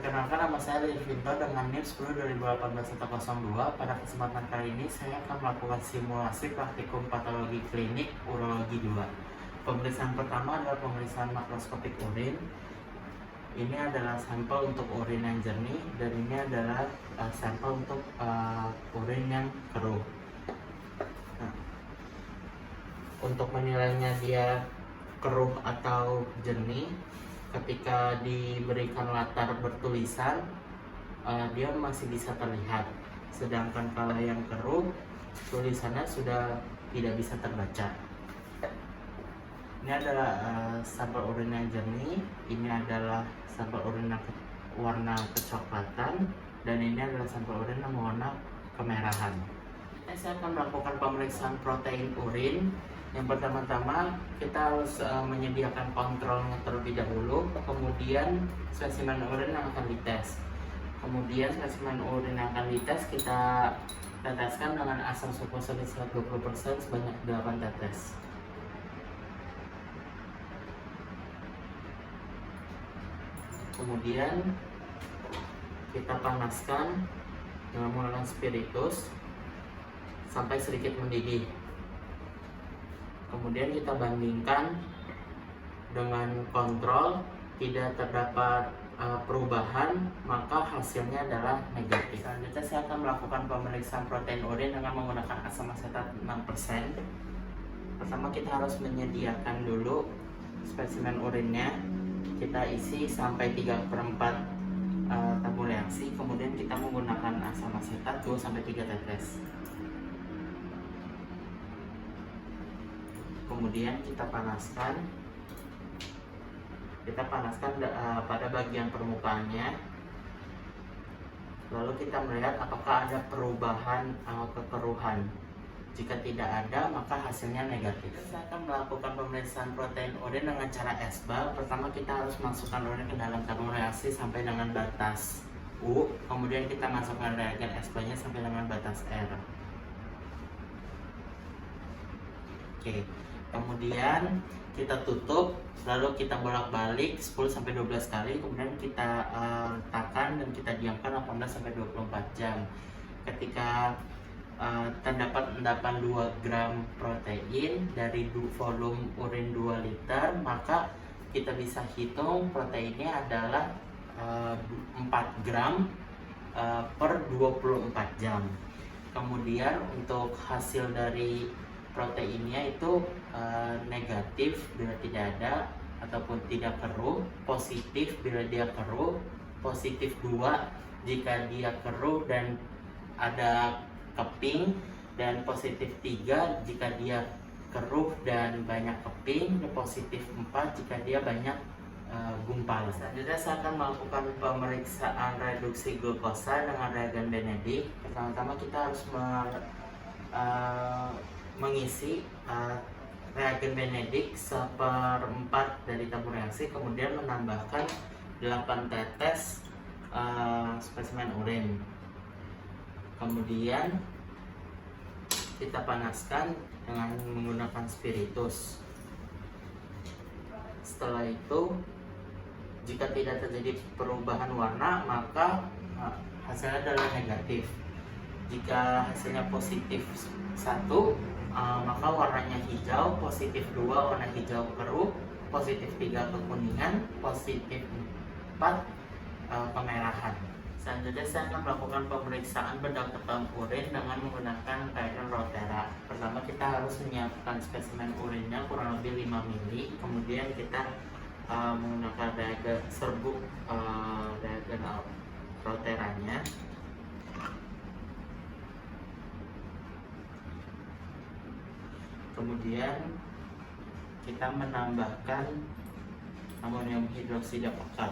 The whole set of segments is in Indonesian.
Perkenalkan, nama saya Livinto dengan NIM 10/2018-102. Pada kesempatan kali ini saya akan melakukan simulasi praktikum patologi klinik urologi 2. Pemeriksaan pertama adalah pemeriksaan makroskopik urin. Ini adalah sampel untuk urin yang jernih dan ini adalah sampel untuk urin yang keruh. Nah, untuk menilainya dia keruh atau jernih, ketika diberikan latar bertulisan dia masih bisa terlihat, sedangkan kalau yang keruh tulisannya sudah tidak bisa terbaca. Ini adalah sampel urin yang jernih, ini adalah sampel urin yang warna kecoklatan, dan ini adalah sampel urin yang warna kemerahan. Saya akan melakukan pemeriksaan protein urin. Yang pertama-tama kita harus menyediakan kontrolnya terlebih dahulu, kemudian spesimen urin yang akan dites. Kemudian spesimen urin yang akan dites kita teteskan dengan asam sulfosamid 20% sebanyak 8 tetes. Kemudian kita panaskan dengan menggunakan spiritus sampai sedikit mendidih. Kemudian kita bandingkan dengan kontrol, tidak terdapat perubahan, maka hasilnya adalah negatif. Selanjutnya saya akan melakukan pemeriksaan protein urin dengan menggunakan asam asetat 6%. Pertama kita harus menyediakan dulu spesimen urinnya, kita isi sampai 3/4 tabur reaksi, kemudian kita menggunakan asam asetat 2-3 tetes. Kemudian kita panaskan pada bagian permukaannya, lalu kita melihat apakah ada perubahan kekeruhan. Jika tidak ada, maka hasilnya negatif. Saya akan melakukan pemeriksaan protein urin dengan cara SBA. Pertama kita harus masukkan urin ke dalam tabung reaksi sampai dengan batas U, kemudian kita masukkan reagen SBA-nya sampai dengan batas R. Oke. Kemudian kita tutup, lalu kita bolak-balik 10-12 kali, kemudian kita letakkan dan kita diamkan 18-24 jam. Ketika terdapat endapan 2 gram protein dari volume urin 2 liter, maka kita bisa hitung proteinnya adalah 4 gram per 24 jam. Kemudian untuk hasil dari proteinnya itu negatif bila tidak ada ataupun tidak keruh, positif bila dia keruh, positif 2 jika dia keruh dan ada keping, dan positif 3 jika dia keruh dan banyak keping, dan positif 4 jika dia banyak gumpal. Selanjutnya saya akan melakukan pemeriksaan reduksi glukosa dengan reagen Benedict. Pertama-tama kita harus mengisi reagen Benedict 1/4 dari tabur reaksi, kemudian menambahkan 8 tetes spesimen urin. Kemudian kita panaskan dengan menggunakan spiritus. Setelah itu, jika tidak terjadi perubahan warna, maka hasilnya adalah negatif. Jika hasilnya positif 1, maka warnanya hijau, positif 2 warna hijau keruh, positif 3 kekuningan, positif 4 kemerahan. Selanjutnya saya akan melakukan pemeriksaan bedah keton urin dengan menggunakan reagen Rotera. Pertama kita harus menyiapkan spesimen urinnya kurang lebih 5 ml, kemudian kita menggunakan reagen serbuk reagen Roteranya. Kemudian kita menambahkan amonium hidroksida pekat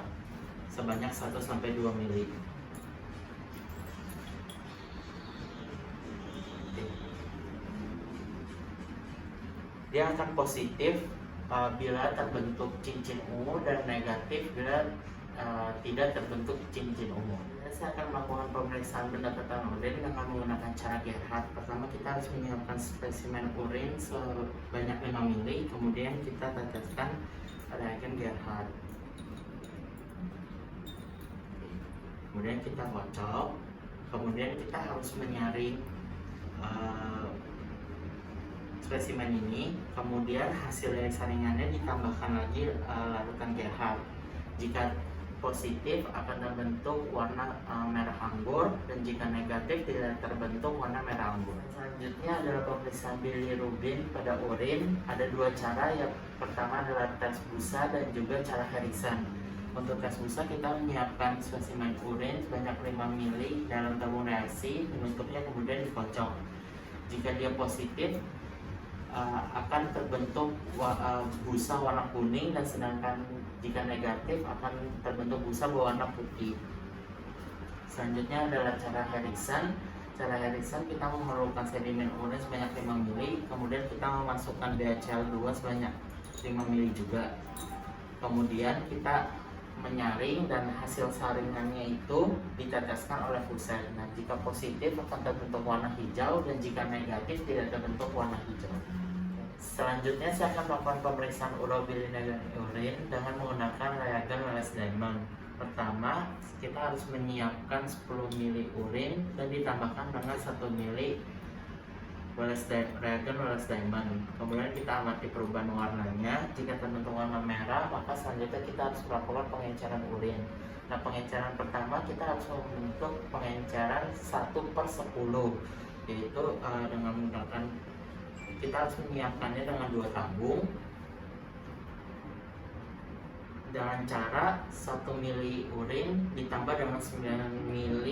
sebanyak 1-2 ml. Dia akan positif bila terbentuk cincin ungu dan negatif bila tidak terbentuk cincin ungu. Saya akan melakukan pemeriksaan benda keton urin dengan menggunakan cara Gerhard. Pertama kita harus menyiapkan spesimen urin sebanyak 5 ml, kemudian kita teteskan reagen Gerhard. kemudian kita kocok, kemudian kita harus menyaring spesimen ini, kemudian hasil dari saringannya ditambahkan lagi larutan GH. Jika positif akan terbentuk warna merah anggur, dan jika negatif tidak terbentuk warna merah anggur. Selanjutnya adalah pemeriksaan bilirubin pada urin. Ada dua cara, yang pertama adalah tes busa dan juga cara Harrison. Untuk tes busa kita menyiapkan spesimen urin sebanyak 5 ml dalam tabung reaksi, menutupnya kemudian dikocok. Jika dia positif akan terbentuk busa warna kuning, dan sedangkan jika negatif akan terbentuk busa berwarna putih. Selanjutnya adalah cara Harrison. Cara Harrison kita memerlukan sedimen urin sebanyak 5 ml, kemudian kita memasukkan BaCl2 sebanyak 5 ml juga. Kemudian kita menyaring dan hasil saringannya itu diteteskan oleh fusen. Nah, jika positif akan terbentuk warna hijau, dan jika negatif tidak terbentuk warna hijau. Selanjutnya saya akan melakukan pemeriksaan urobilin urin dengan menggunakan reagen Wallace Diamond. Pertama, kita harus menyiapkan 10 ml urin dan ditambahkan dengan 1 ml reagen Wallace Diamond. Kemudian kita amati perubahan warnanya. Jika terbentuk warna merah, maka selanjutnya kita harus melakukan pengenceran urin. Nah, pengenceran pertama kita harus membentuk pengenceran 1/10, yaitu dengan menggunakan, kita harus menyiapkannya dengan 2 tabung dengan cara 1 ml urin ditambah dengan 9 ml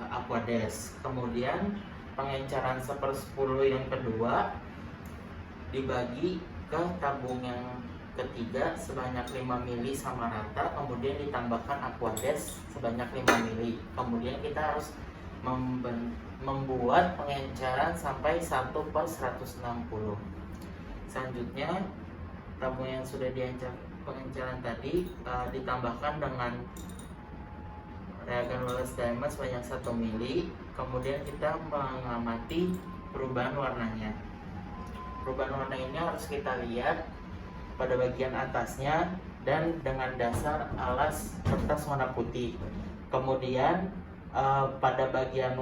Aquades. Kemudian pengenceran 1/10 yang kedua dibagi ke tabung yang ketiga sebanyak 5 ml sama rata, kemudian ditambahkan Aquades sebanyak 5 ml. Kemudian kita harus membuat pengenceran sampai 1/160. Selanjutnya tabung yang sudah diencer pengenceran tadi ditambahkan dengan reagen Wallace Diamond sebanyak 1 ml. Kemudian kita mengamati perubahan warnanya. Perubahan warna ini harus kita lihat pada bagian atasnya dan dengan dasar alas kertas warna putih. Kemudian pada bagian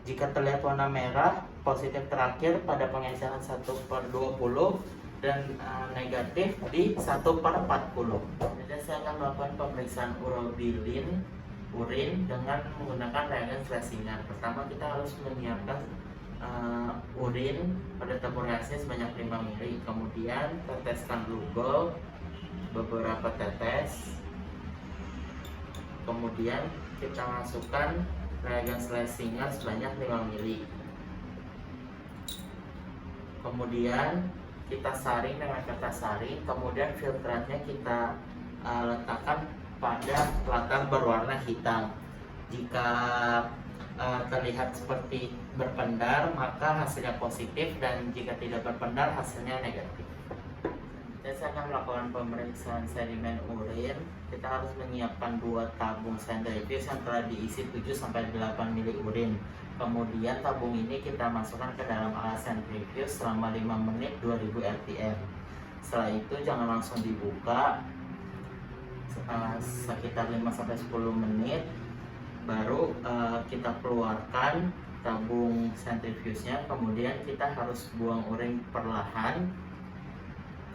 jika terlihat warna merah positif terakhir pada pengenceran 1/20 dan negatif di 1/40. Jadi saya akan melakukan pemeriksaan urobilin urin dengan menggunakan reagen Schlesinger. Pertama kita harus menyiapkan urin pada tabung reaksi sebanyak 5 ml. Kemudian teteskan Lugol beberapa tetes. Kemudian kita masukkan reagen Schlesinger sebanyak 5 ml. Kemudian kita saring dengan kertas saring. Kemudian filtratnya kita letakkan pada latar berwarna hitam. Jika terlihat seperti berpendar, maka hasilnya positif, dan jika tidak berpendar hasilnya negatif. Saya akan melakukan pemeriksaan sedimen urin. Kita harus menyiapkan 2 tabung centrifuge yang telah diisi 7-8 ml urin. Kemudian tabung ini kita masukkan ke dalam alas centrifuge selama 5 menit 2000 rpm. Setelah itu jangan langsung dibuka, sekitar 5-10 menit baru kita keluarkan tabung centrifuge-nya. Kemudian kita harus buang urin perlahan.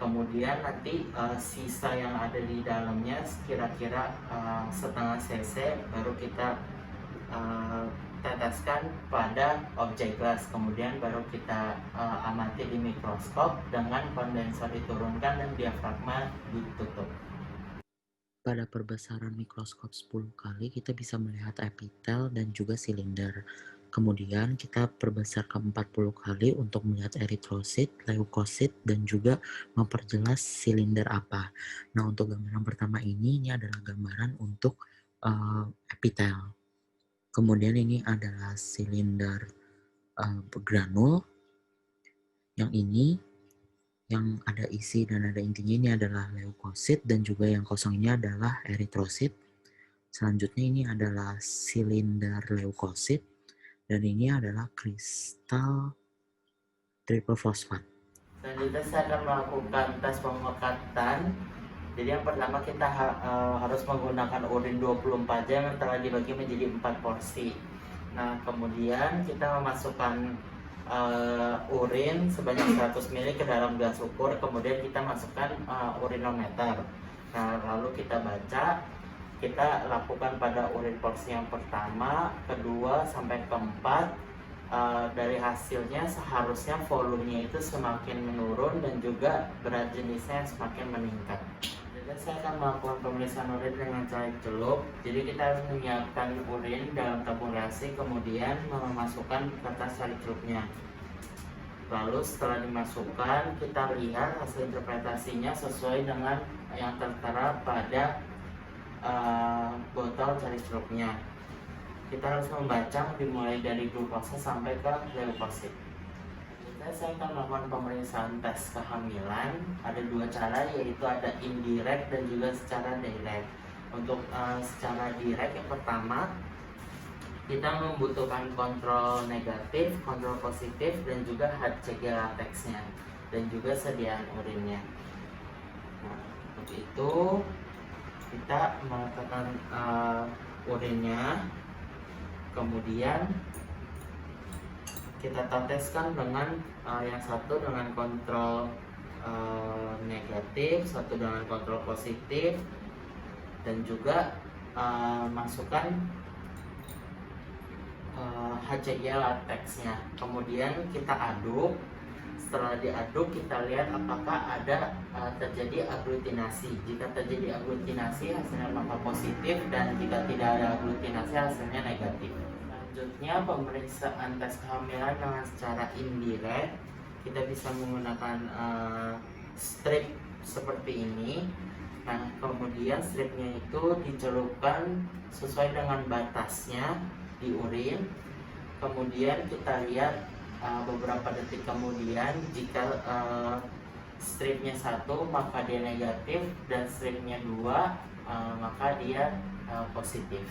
Kemudian nanti sisa yang ada di dalamnya kira-kira setengah cc baru kita teteskan pada objek gelas. Kemudian baru kita amati di mikroskop dengan kondensor diturunkan dan diafragma ditutup. Pada perbesaran mikroskop 10 kali kita bisa melihat epitel dan juga silinder. Kemudian kita perbesar ke 40 kali untuk melihat eritrosit, leukosit, dan juga memperjelas silinder apa. Nah, untuk gambaran pertama ini adalah gambaran untuk epitel. Kemudian ini adalah silinder granul. Yang ini yang ada isi dan ada intinya ini adalah leukosit, dan juga yang kosong ini adalah eritrosit. Selanjutnya ini adalah silinder leukosit, dan ini adalah kristal triple fosfat. Selanjutnya saya akan melakukan tes pemekatan Jadi yang pertama kita harus menggunakan urin 24 jam yang telah dibagi menjadi 4 porsi. Nah, kemudian kita memasukkan urin sebanyak 100 ml ke dalam gelas ukur, kemudian kita masukkan urinometer. Nah, lalu kita baca, kita lakukan pada urin porsi yang pertama, kedua, sampai keempat. Dari hasilnya seharusnya volumenya itu semakin menurun dan juga berat jenisnya semakin meningkat. Jadi saya akan melakukan pemeriksaan urin dengan cara celup. Jadi kita harus menyiapkan urin dalam tabung reaksi, kemudian memasukkan kertas cari celupnya. Lalu setelah dimasukkan, kita lihat hasil interpretasinya sesuai dengan yang tertera pada botol cari celupnya. Kita harus membaca dimulai dari glukosa sampai ke leukosit. Saya akan melakukan pemeriksaan tes kehamilan. Ada dua cara, yaitu ada indirect dan juga secara direct. Untuk secara direct, yang pertama kita membutuhkan kontrol negatif, kontrol positif, dan juga HCG latexnya, dan juga sediaan urinnya. Nah, untuk itu kita melakukan urinnya. Kemudian kita teteskan dengan yang satu dengan kontrol negatif, satu dengan kontrol positif, dan juga masukkan HCG latexnya. Kemudian kita aduk. Setelah diaduk, kita lihat apakah ada terjadi aglutinasi. Jika terjadi aglutinasi, hasilnya maka positif, dan jika tidak ada aglutinasi, hasilnya negatif. Selanjutnya, pemeriksaan tes kehamilan dengan secara indirect. Kita bisa menggunakan strip seperti ini. Nah, kemudian stripnya itu dicelupkan sesuai dengan batasnya di urin. Kemudian kita lihat beberapa detik kemudian, jika stripnya 1 maka dia negatif, dan stripnya 2 maka dia positif.